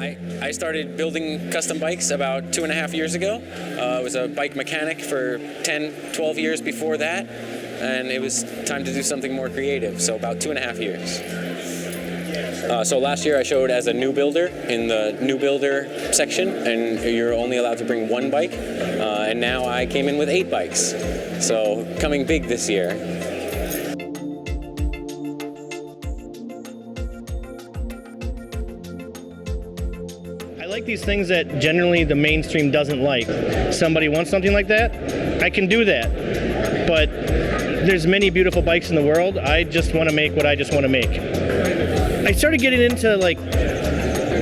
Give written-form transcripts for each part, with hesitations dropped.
I started building custom bikes about 2.5 years ago. I was a bike mechanic for 10, 12 years before that, and it was time to do something more creative, so about 2.5 years. So last year I showed as a new builder in the new builder section, and you're only allowed to bring one bike, and now I came in with 8 bikes, so coming big this year. I like these things that generally the mainstream doesn't like. Somebody wants something like that, I can do that. But there's many beautiful bikes in the world. I just want to make what I just want to make. I started getting into like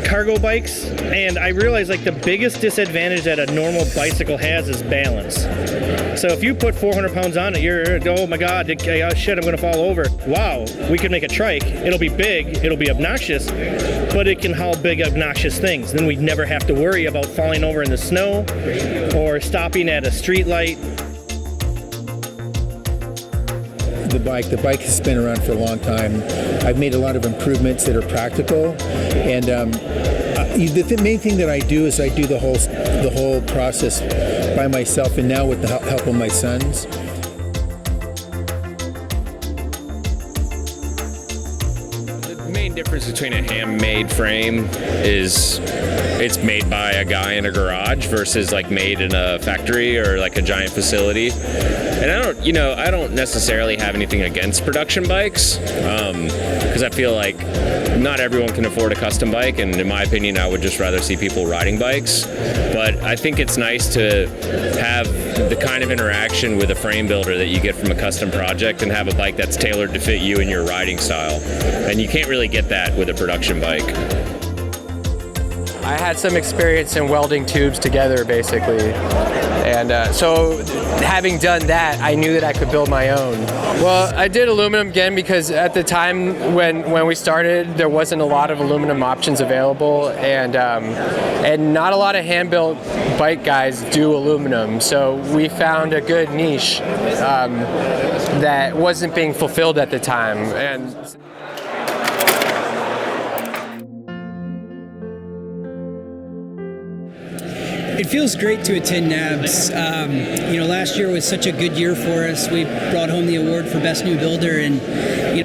cargo bikes, and I realized like the biggest disadvantage that a normal bicycle has is balance. So if you put 400 pounds on it, you're, oh my God, oh shit, I'm gonna fall over. Wow, we could make a trike. It'll be big, it'll be obnoxious, but it can haul big, obnoxious things. Then we'd never have to worry about falling over in the snow or stopping at a street light. The bike has been around for a long time. I've made a lot of improvements that are practical, and the main thing that I do is I do the whole process by myself, and now with the help of my sons. The main difference between a handmade frame is it's made by a guy in a garage versus like made in a factory or like a giant facility. And I don't necessarily have anything against production bikes, because I feel like not everyone can afford a custom bike, and in my opinion, I would just rather see people riding bikes. But I think it's nice to have the kind of interaction with a frame builder that you get from a custom project and have a bike that's tailored to fit you and your riding style. And you can't really get that with a production bike. I had some experience in welding tubes together, basically. And so having done that, I knew that I could build my own. Well, I did aluminum again because at the time when we started, there wasn't a lot of aluminum options available, and not a lot of hand-built bike guys do aluminum. So we found a good niche that wasn't being fulfilled at the time. And it feels great to attend Nahbs. Last year was such a good year for us. We brought home the award for Best New Builder, and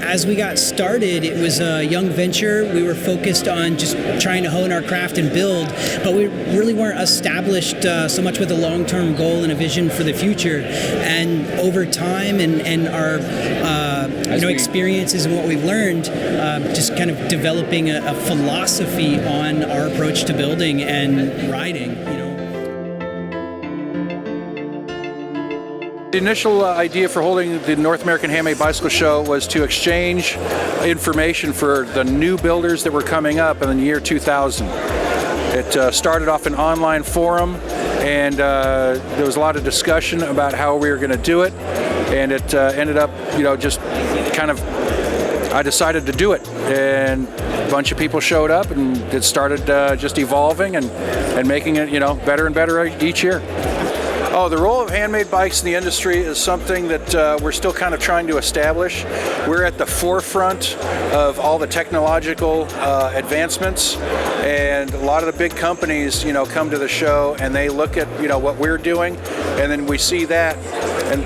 as we got started, it was a young venture. We were focused on just trying to hone our craft and build, but we really weren't established so much with a long-term goal and a vision for the future. And over time and our experiences and what we've learned, just kind of developing a philosophy on our approach to building and riding. The initial idea for holding the North American Handmade Bicycle Show was to exchange information for the new builders that were coming up in the year 2000. It started off an online forum, and there was a lot of discussion about how we were going to do it, and it ended up, just kind of, I decided to do it, and a bunch of people showed up, and it started just evolving and making it, better and better each year. Oh, the role of handmade bikes in the industry is something that we're still kind of trying to establish. We're at the forefront of all the technological advancements, and a lot of the big companies, come to the show and they look at, what we're doing, and then we see that and,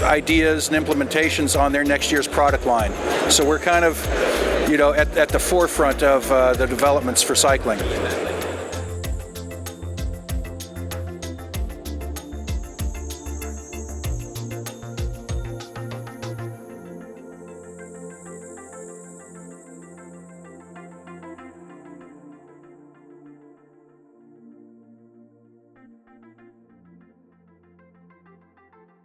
ideas and implementations on their next year's product line. So we're kind of, at the forefront of the developments for cycling.